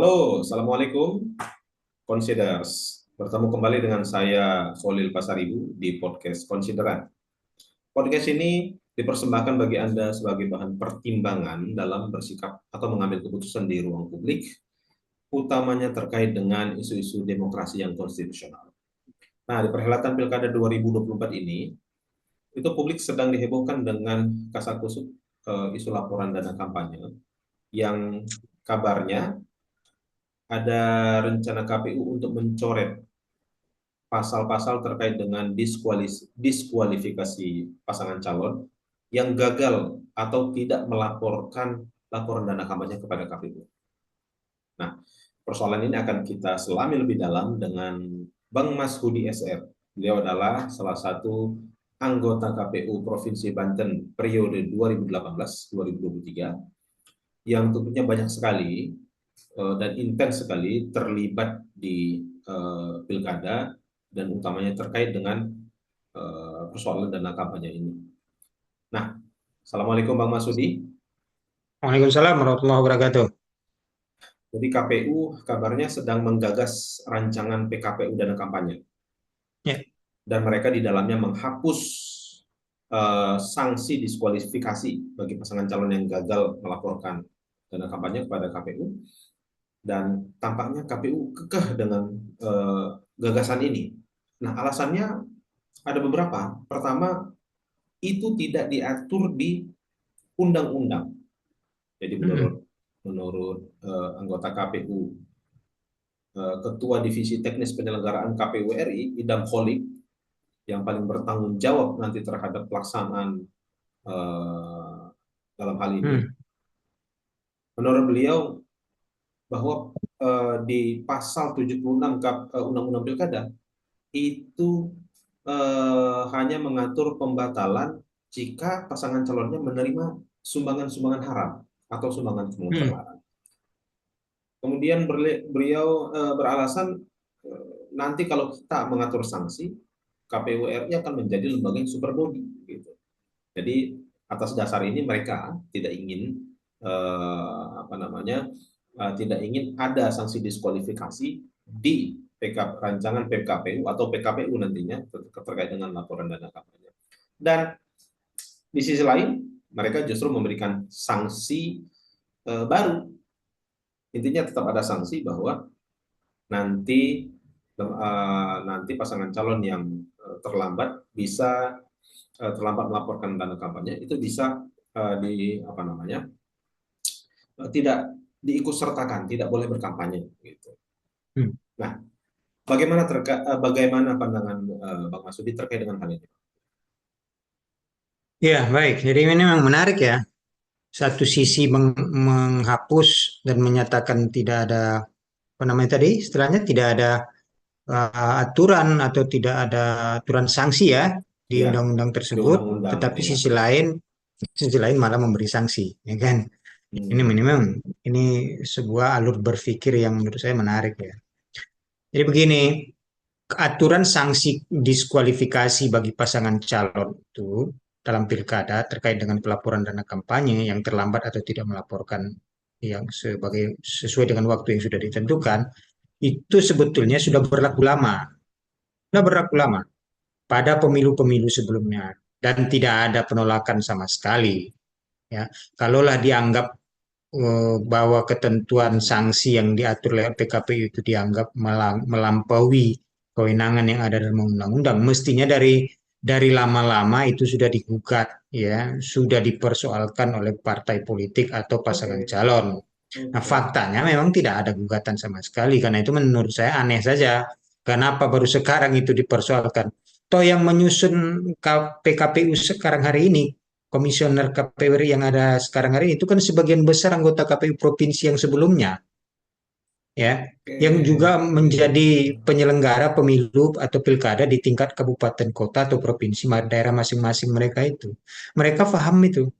Halo, Assalamualaikum, Considers. Bertemu kembali dengan saya, Solil Pasaribu, di podcast Consideran. Podcast ini dipersembahkan bagi Anda sebagai bahan pertimbangan dalam bersikap atau mengambil keputusan di ruang publik, utamanya terkait dengan isu-isu demokrasi yang konstitusional. Nah, di perhelatan Pilkada 2024 ini, itu publik sedang dihebohkan dengan kasakusuk isu laporan dana kampanye yang kabarnya ada rencana KPU untuk mencoret pasal-pasal terkait dengan diskualifikasi pasangan calon yang gagal atau tidak melaporkan laporan dana kampanye kepada KPU. Nah, persoalan ini akan kita selami lebih dalam dengan Bang Mas Hudi SR. Beliau adalah salah satu anggota KPU Provinsi Banten periode 2018-2023 yang tentunya banyak sekali dan intens sekali terlibat di pilkada dan utamanya terkait dengan persoalan dana kampanye ini. Nah, Assalamualaikum Bang Masudi. Waalaikumsalam warahmatullahi wabarakatuh. Jadi KPU kabarnya sedang menggagas rancangan PKPU dana kampanye Ya, dan mereka di dalamnya menghapus sanksi diskualifikasi bagi pasangan calon yang gagal melaporkan dana kampanye kepada KPU dan tampaknya KPU kekeh dengan gagasan ini. Nah, alasannya ada beberapa. Pertama, itu tidak diatur di undang-undang. Jadi mm-mm. menurut anggota KPU, Ketua Divisi Teknis Penyelenggaraan KPU RI, Idam Holik, yang paling bertanggung jawab nanti terhadap pelaksanaan eh, dalam hal ini, Mm. menurut beliau bahwa di pasal 76 Undang-Undang Pilkada itu hanya mengatur pembatalan jika pasangan calonnya menerima sumbangan-sumbangan haram atau sumbangan-sumbangan Mm. terlarang. Kemudian beliau beralasan nanti kalau kita mengatur sanksi, KPU RI akan menjadi lembaga yang super body. Gitu. Jadi atas dasar ini mereka tidak ingin apa namanya tidak ingin ada sanksi diskualifikasi di rancangan PKPU atau PKPU nantinya terkait dengan laporan dana kampanye. Dan di sisi lain mereka justru memberikan sanksi baru. Intinya tetap ada sanksi bahwa nanti nanti pasangan calon yang terlambat melaporkan dana kampanye itu bisa di apa namanya tidak diikutsertakan, tidak boleh berkampanye gitu. Mm. Nah, bagaimana pandangan Bang Masudi terkait dengan hal ini? Ya, baik. Jadi ini memang menarik ya. Satu sisi menghapus dan menyatakan tidak ada apa namanya tadi istilahnya tidak ada aturan atau tidak ada aturan sanksi ya di Ya, undang-undang di tersebut, undang-undang tetapi ya. sisi lain malah memberi sanksi, ya kan? Ini Hmm. memang ini sebuah alur berpikir yang menurut saya menarik ya. Jadi begini, aturan sanksi diskualifikasi bagi pasangan calon itu dalam pilkada terkait dengan pelaporan dana kampanye yang terlambat atau tidak melaporkan yang sesuai dengan waktu yang sudah ditentukan itu sebetulnya sudah berlaku lama pada pemilu-pemilu sebelumnya dan tidak ada penolakan sama sekali ya. Kalaulah dianggap bahwa ketentuan sanksi yang diatur oleh PKPU itu dianggap melampaui kewenangan yang ada dalam undang-undang, mestinya dari lama-lama itu sudah digugat, ya, sudah dipersoalkan oleh partai politik atau pasangan Oke, calon. Nah, oke. faktanya memang tidak ada gugatan sama sekali, karena itu menurut saya aneh saja. Kenapa baru sekarang itu dipersoalkan? Toh yang menyusun PKPU sekarang hari ini komisioner KPU RI yang ada sekarang hari ini itu kan sebagian besar anggota KPU provinsi yang sebelumnya, ya, yang juga menjadi penyelenggara pemilu atau pilkada di tingkat kabupaten kota atau provinsi daerah masing-masing mereka itu. Mereka paham itu,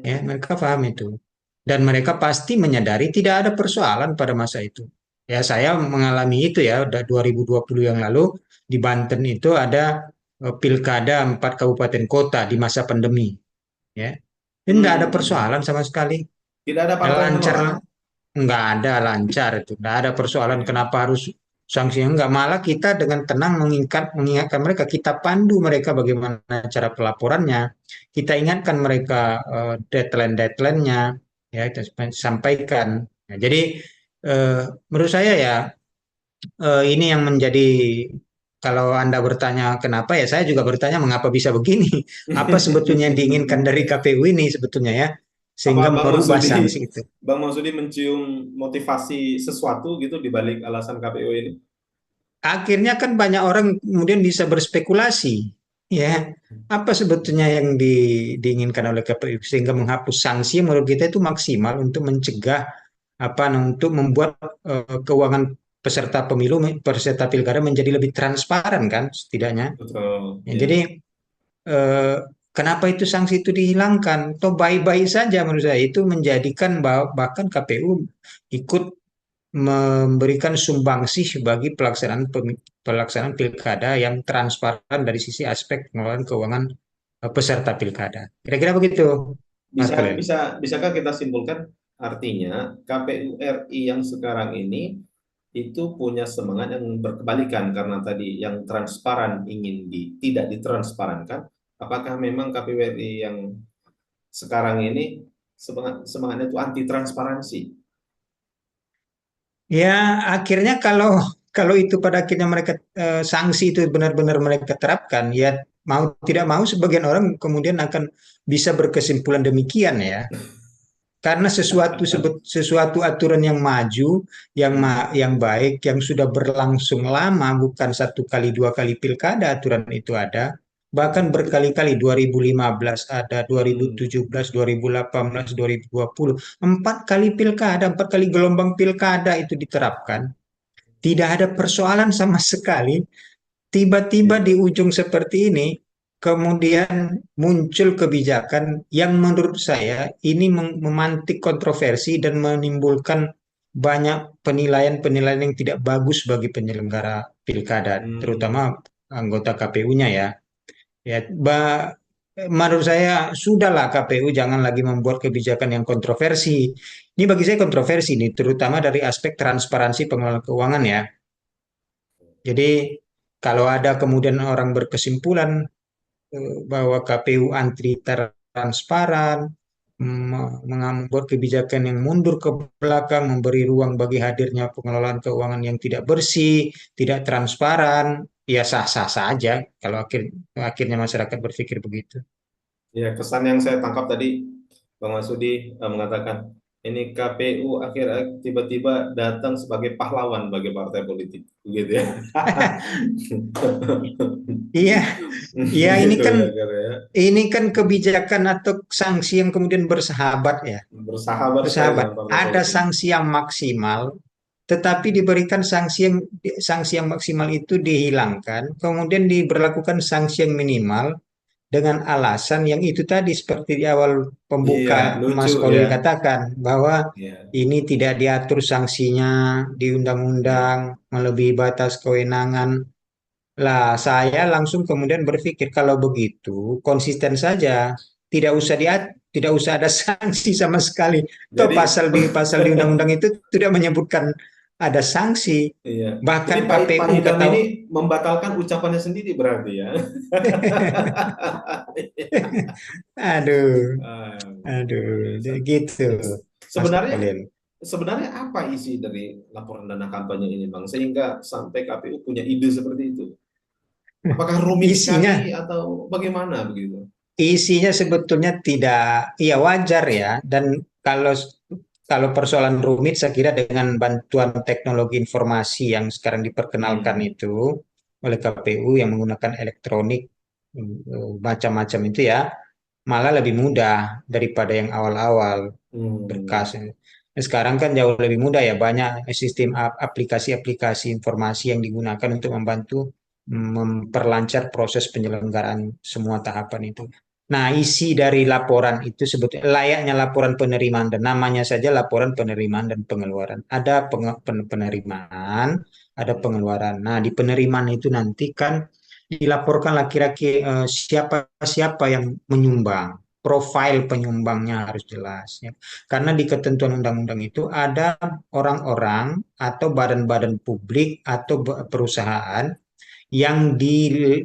ya, Hmm. mereka paham itu. Dan mereka pasti menyadari tidak ada persoalan pada masa itu. Ya, saya mengalami itu ya, udah 2020 yang lalu di Banten itu ada pilkada 4 kabupaten kota di masa pandemi, ya. Tidak ada Hmm. persoalan sama sekali. Tidak ada Ya, partai yang lancar, menolak. nggak ada lancar itu, nggak ada persoalan Ya, kenapa harus sanksinya nggak, malah kita dengan tenang mengingatkan mereka, kita pandu mereka bagaimana cara pelaporannya, kita ingatkan mereka deadline-deadline-nya, ya kita sampaikan. Ya, jadi eh, menurut saya ya ini yang menjadi, kalau Anda bertanya kenapa, ya saya juga bertanya mengapa bisa begini, apa sebetulnya yang diinginkan dari KPU ini sebetulnya ya, apa sehingga merubah sanksi itu. Bang Marsudi mencium motivasi sesuatu gitu di balik alasan KPU ini? Akhirnya kan banyak orang kemudian bisa berspekulasi, ya apa sebetulnya yang diinginkan oleh KPU sehingga menghapus sanksi yang menurut kita itu maksimal untuk mencegah apa, untuk membuat keuangan peserta pemilu, peserta pilkada menjadi lebih transparan kan setidaknya. Betul, Ya, jadi ya. eh, kenapa itu sanksi itu dihilangkan? Toh baik-baik saja menurut saya, itu menjadikan bahkan KPU ikut memberikan sumbangsih bagi pelaksanaan pilkada yang transparan dari sisi aspek pengelolaan keuangan peserta pilkada. Kira-kira begitu, Mas Bisa Khalil. bisa bisakah kita simpulkan artinya KPU RI yang sekarang ini itu punya semangat yang berkebalikan karena tadi yang transparan ingin tidak ditransparankan. Apakah memang KPU RI yang sekarang ini semangatnya itu anti transparansi? Ya, akhirnya kalau kalau itu pada akhirnya mereka sanksi itu benar-benar mereka terapkan, ya mau tidak mau sebagian orang kemudian akan bisa berkesimpulan demikian ya. Karena sesuatu aturan yang maju, yang baik, yang sudah berlangsung lama, bukan satu kali dua kali pilkada aturan itu ada, bahkan berkali-kali 2015 ada, 2017, 2018, 2020, 4 kali pilkada, 4 kali gelombang pilkada itu diterapkan. Tidak ada persoalan sama sekali. Tiba-tiba di Gitu. ujung seperti ini, kemudian muncul kebijakan yang menurut saya ini memantik kontroversi dan menimbulkan banyak penilaian-penilaian yang tidak bagus bagi penyelenggara pilkada, Hmm, terutama anggota KPU-nya ya. Ya, menurut saya sudahlah, KPU jangan lagi membuat kebijakan yang kontroversi. Ini bagi saya kontroversi nih, terutama dari aspek transparansi pengelolaan keuangan ya. Jadi kalau ada kemudian orang berkesimpulan bahwa KPU anti transparan, membuat kebijakan yang mundur ke belakang, memberi ruang bagi hadirnya pengelolaan keuangan yang tidak bersih, tidak transparan, ya sah-sah saja kalau akhirnya masyarakat berpikir begitu. ya, kesan yang saya tangkap tadi, Bang Masudi mengatakan ini KPU akhir tiba-tiba datang sebagai pahlawan bagi partai politik, gitu ya. Iya, iya, Gitu ya, kira ya. ini kan kebijakan atau sanksi yang kemudian bersahabat ya. Bersahabat sekali Bersahabat. dengan partai Ada politik. sanksi yang maksimal, tetapi diberikan sanksi yang maksimal itu dihilangkan, kemudian diberlakukan sanksi yang minimal dengan alasan yang itu tadi seperti di awal Iya, pembuka lucu Mas ya. Kolil katakan bahwa Iya, ini tidak diatur sanksinya di iya. undang-undang, melebihi batas kewenangan. Lah, saya langsung kemudian berpikir kalau begitu konsisten saja, tidak usah ada sanksi sama sekali. Toh Jadi, pasal di undang-undang itu tidak menyebutkan ada sanksi. iya. Jadi Bahkan Pak KPU udah Hitam tahu. ini membatalkan ucapannya sendiri berarti ya. Aduh, Ah, aduh, luar biasa. gitu, Mas Sebenarnya Khalil. sebenarnya apa isi dari laporan dana kampanye ini, Bang? Sehingga sampai KPU punya ide seperti itu. Apakah rumit sekali Isinya, atau bagaimana begitu? isinya sebetulnya tidak, ya wajar ya. Dan kalau kalau persoalan rumit, saya kira dengan bantuan teknologi informasi yang sekarang diperkenalkan Hmm. itu oleh KPU yang menggunakan elektronik macam-macam itu ya, malah lebih mudah daripada yang awal-awal berkas. Hmm. Nah, sekarang kan jauh lebih mudah ya, banyak sistem aplikasi-aplikasi informasi yang digunakan untuk membantu memperlancar proses penyelenggaraan semua tahapan itu. Nah, isi dari laporan itu sebetulnya layaknya laporan penerimaan, dan namanya saja laporan penerimaan dan pengeluaran. Ada penerimaan, ada pengeluaran. Nah, di penerimaan itu nanti kan dilaporkanlah kira-kira siapa siapa yang menyumbang. profil penyumbangnya harus jelas ya. Karena di ketentuan undang-undang itu ada orang-orang atau badan-badan publik atau perusahaan yang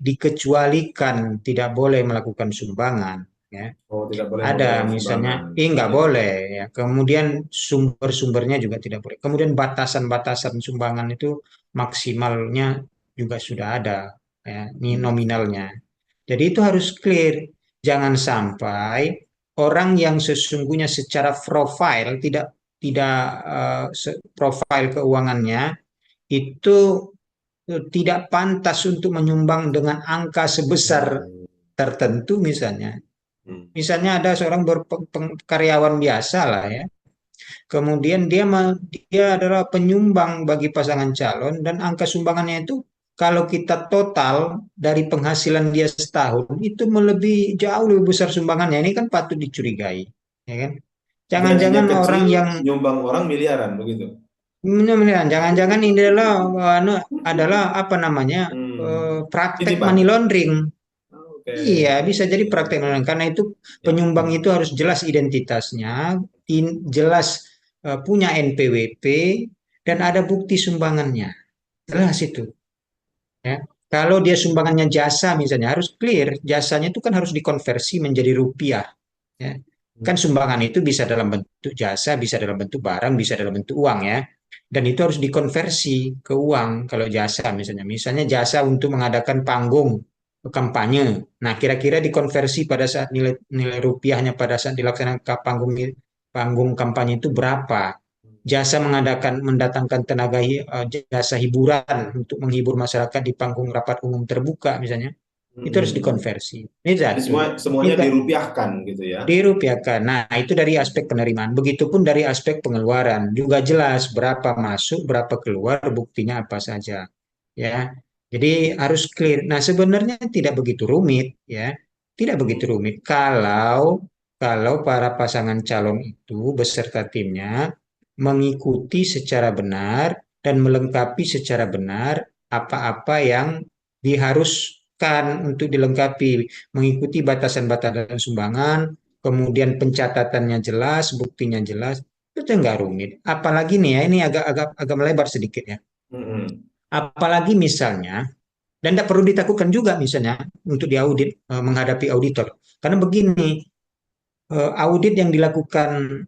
dikecualikan tidak boleh melakukan sumbangan ya. Oh, tidak boleh Ada memberikan sumbangan. misalnya, nggak Iya. boleh ya. Kemudian sumber-sumbernya juga tidak boleh. Kemudian batasan-batasan sumbangan itu maksimalnya juga sudah ada ya, ini Hmm. nominalnya. Jadi itu harus clear. Jangan sampai orang yang sesungguhnya secara profil tidak tidak profil keuangannya itu tidak pantas untuk menyumbang dengan angka sebesar Hmm. tertentu misalnya. Hmm. Misalnya ada seorang karyawan biasa lah ya. Kemudian dia adalah penyumbang bagi pasangan calon dan angka sumbangannya itu kalau kita total dari penghasilan dia setahun itu melebihi jauh lebih besar sumbangannya. Ini kan patut dicurigai, ya kan? Gajinya Jangan-jangan orang kecil, yang nyumbang orang miliaran begitu. jangan-jangan ini adalah apa namanya Hmm. praktek money Titipan. laundering. Oke. Iya, bisa jadi praktek malang. Karena itu Ya. penyumbang itu harus jelas identitasnya, jelas punya NPWP, dan ada bukti sumbangannya. Jelas itu. Ya. Kalau dia sumbangannya jasa misalnya harus clear, jasanya itu kan harus dikonversi menjadi rupiah. Ya. Kan sumbangan itu bisa dalam bentuk jasa, bisa dalam bentuk barang, bisa dalam bentuk uang ya. Dan itu harus dikonversi ke uang kalau jasa misalnya. Misalnya jasa untuk mengadakan panggung kampanye. Nah, kira-kira dikonversi pada saat nilai nilai rupiahnya pada saat dilaksanakan panggung kampanye itu berapa? Jasa mendatangkan tenaga jasa hiburan untuk menghibur masyarakat di panggung rapat umum terbuka misalnya. Itu harus Hmm. dikonversi. Ini Jadi satu. Ini semuanya dirupiahkan gitu ya. dirupiahkan. Nah, itu dari aspek penerimaan. Begitupun dari aspek pengeluaran. Juga jelas berapa masuk, berapa keluar, buktinya apa saja. Ya. Jadi harus clear. Nah, sebenarnya tidak begitu rumit ya. Tidak begitu rumit kalau para pasangan calon itu beserta timnya mengikuti secara benar dan melengkapi secara benar apa-apa yang diharuskan untuk dilengkapi, mengikuti batasan-batasan sumbangan, kemudian pencatatannya jelas, buktinya jelas, itu nggak rumit. Apalagi nih ya, ini agak melebar sedikit ya. Hmm. Apalagi misalnya, dan tidak perlu ditakutkan juga misalnya untuk diaudit, menghadapi auditor. Karena begini, audit yang dilakukan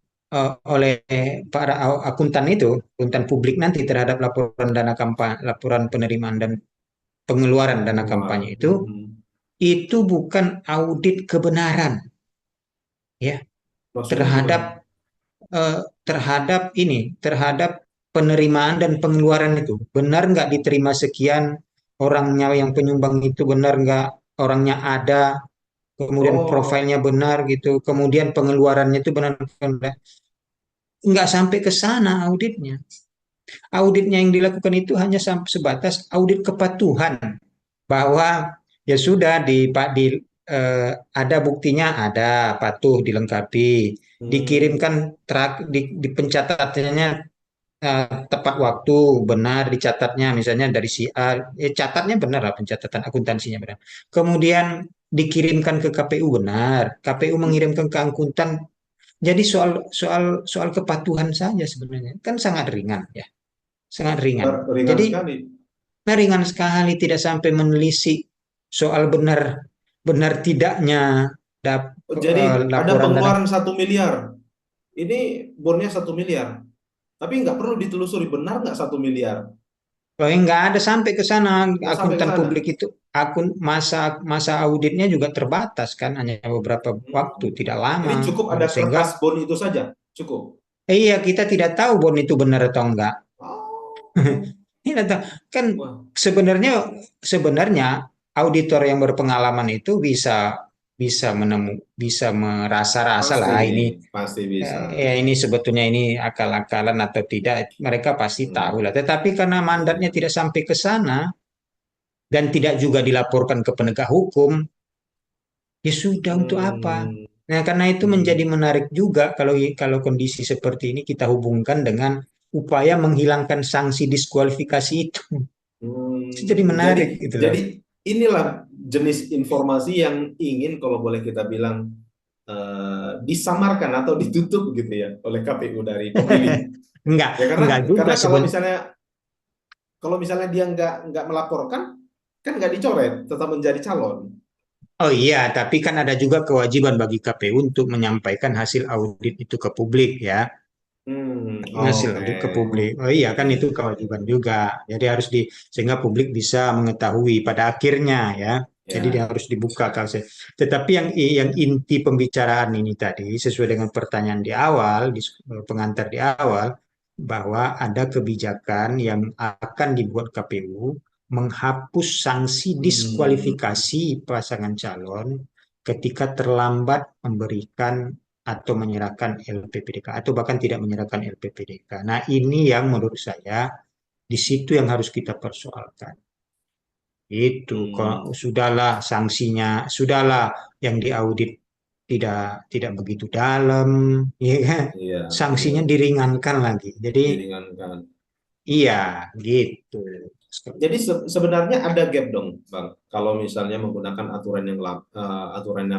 oleh para akuntan itu, akuntan publik nanti terhadap laporan dana kampanye, laporan penerimaan dan pengeluaran dana kampanye Pengeluaran. Hmm. itu bukan audit kebenaran ya Maksudnya gimana? terhadap eh, terhadap penerimaan dan pengeluaran itu benar nggak diterima sekian orangnya yang penyumbang itu benar nggak orangnya ada kemudian Oh. profilnya benar gitu kemudian pengeluarannya itu benar nggak sampai ke sana auditnya. Auditnya yang dilakukan itu hanya sebatas audit kepatuhan bahwa ya sudah ada buktinya ada patuh dilengkapi Hmm. dikirimkan di pencatatannya tepat waktu benar dicatatnya misalnya dari si A catatnya benar lah pencatatan akuntansinya benar kemudian dikirimkan ke KPU benar KPU mengirimkan ke akuntan jadi soal soal soal kepatuhan saja sebenarnya kan sangat ringan ya sangat ringan Ringan jadi sekali. ringan sekali tidak sampai menelisik soal benar benar tidaknya Jadi ada laporan dana. pengeluaran 1 miliar. Ini bornya 1 miliar. Tapi nggak perlu ditelusuri benar nggak 1 miliar. Loh, nggak ada sampai ke sana Nggak sampai ke akuntan sana. publik itu masa masa auditnya juga terbatas kan hanya beberapa waktu Hmm. tidak Jadi lama. cukup ada Sehingga kertas bon itu saja. Cukup. iya kita tidak tahu bon itu benar atau enggak. Oh. Tidak tahu. Kan Wah. sebenarnya sebenarnya auditor yang berpengalaman itu bisa bisa bisa merasa-rasa Pasti, lah ini pasti bisa. ya ini sebetulnya ini akal-akalan atau tidak mereka pasti tahu Hmm. lah. Tetapi karena mandatnya Iya. tidak sampai ke sana dan tidak juga dilaporkan ke penegak hukum, ya sudah untuk apa? Hmm. Nah, karena itu menjadi Hmm. menarik juga kalau kalau kondisi seperti ini kita hubungkan dengan upaya menghilangkan sanksi diskualifikasi itu. Itu jadi Hmm. menarik gitu loh. Jadi inilah jenis informasi yang ingin kalau boleh kita bilang disamarkan atau ditutup gitu ya oleh KPU dari pemilih. Enggak, Ya enggak juga karena sebenarnya. kalau misalnya dia nggak melaporkan, kan nggak dicoret, tetap menjadi calon. Oh iya, tapi kan ada juga kewajiban bagi KPU untuk menyampaikan hasil audit itu ke publik ya. Hasil Oke. audit ke publik. Oh iya, kan Iya, itu iya, kewajiban iya. juga. Jadi harus sehingga publik bisa mengetahui pada akhirnya ya. Jadi dia Ya. harus dibuka kalse. Tetapi yang inti pembicaraan ini tadi sesuai dengan pertanyaan di awal, pengantar di awal, bahwa ada kebijakan yang akan dibuat KPU menghapus sanksi Hmm. diskualifikasi pasangan calon ketika terlambat memberikan atau menyerahkan LPPDK atau bahkan tidak menyerahkan LPPDK. Nah, ini yang menurut saya di situ yang harus kita persoalkan. Itu Hmm. kalau sudahlah sanksinya, sudahlah yang diaudit tidak begitu dalam, ya kan? Iya, iya. Sanksinya diringankan lagi. Jadi Diringankan. iya gitu. Jadi sebenarnya ada gap dong, Bang. Kalau misalnya menggunakan aturan yang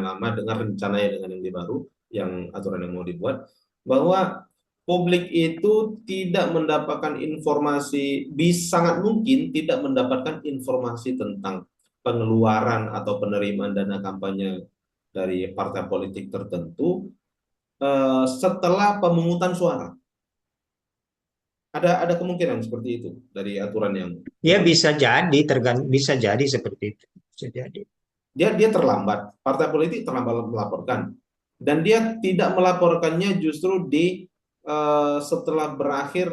lama dengan rencananya dengan yang baru, yang aturan yang mau dibuat, bahwa publik itu tidak mendapatkan informasi, sangat mungkin tidak mendapatkan informasi tentang pengeluaran atau penerimaan dana kampanye dari partai politik tertentu setelah pemungutan suara. Ada kemungkinan seperti itu dari aturan yang Ya baru. bisa jadi bisa jadi seperti itu. Bisa jadi. Dia terlambat, partai politik terlambat melaporkan, dan dia tidak melaporkannya justru di setelah berakhir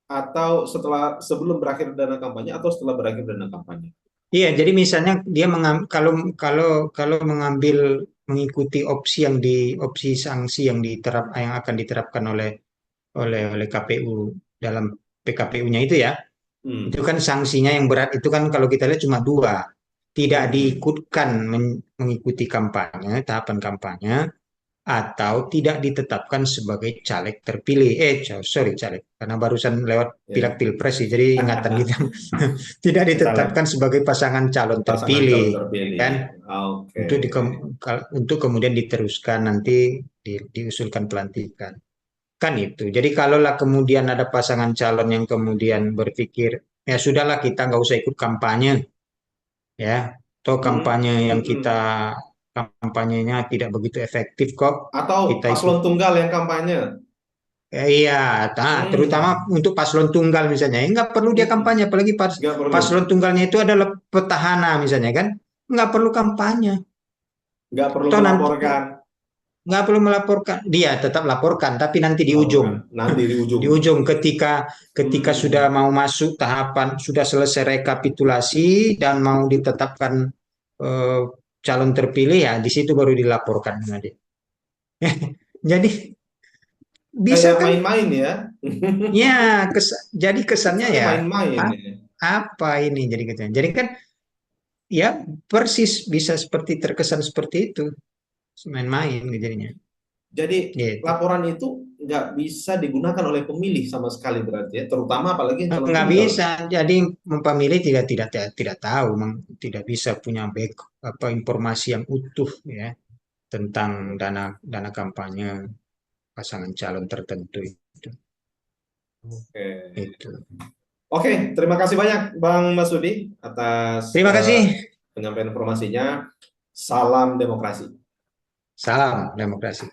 atau sebelum berakhir dana kampanye atau setelah berakhir dana kampanye. Iya, jadi misalnya dia kalau kalau kalau mengambil mengikuti opsi sanksi yang akan diterapkan oleh KPU dalam PKPU-nya itu ya, itu Hmm. kan sanksinya yang berat itu kan kalau kita lihat cuma dua, tidak Hmm. diikutkan mengikuti kampanye, tahapan kampanye, atau tidak ditetapkan sebagai caleg terpilih. Sorry, caleg, karena barusan lewat pilek Ya. pilpres sih, jadi ingatan kita tidak Caleg, ditetapkan sebagai pasangan calon pasangan calon terpilih, terpilih. kan? Oke. Untuk kemudian diteruskan nanti diusulkan pelantikan. Kan itu. Jadi kalaulah kemudian ada pasangan calon yang kemudian berpikir, ya sudahlah kita nggak usah ikut kampanye, ya. Toh Hmm. kampanye yang kita Hmm. kampanyenya tidak begitu efektif kok. Atau Kita ikut. paslon tunggal yang kampanye. Iya, terutama Hmm. untuk paslon tunggal misalnya, nggak perlu dia Hmm. kampanye, apalagi Nggak perlu. paslon tunggalnya itu adalah petahana misalnya kan, nggak perlu kampanye. Nggak perlu Toh nanti melaporkan. nggak perlu melaporkan, dia tetap laporkan, tapi nanti di ujung, Melaporkan. Nanti di ujung. di ujung ketika ketika sudah Hmm. mau masuk tahapan, sudah selesai rekapitulasi dan mau ditetapkan eh, calon terpilih ya, di situ baru dilaporkan sama dia. Jadi bisa Kayak kan? main-main ya. Ya, jadi kesannya Kesannya ya main-main a- ya. apa ini jadi kesannya. Jadi kan ya persis bisa seperti terkesan seperti itu, main-main jadinya. Jadi Gitu. laporan itu nggak bisa digunakan oleh pemilih sama sekali berarti ya, terutama apalagi yang calon Nggak tunggal. bisa. Jadi pemilih tidak tahu, tidak bisa punya apa informasi yang utuh ya tentang dana dana kampanye pasangan calon tertentu itu. Oke. Itu. Oke, terima kasih banyak Bang Masudi atas Terima kasih. penyampaian informasinya. Salam demokrasi. Salam demokrasi.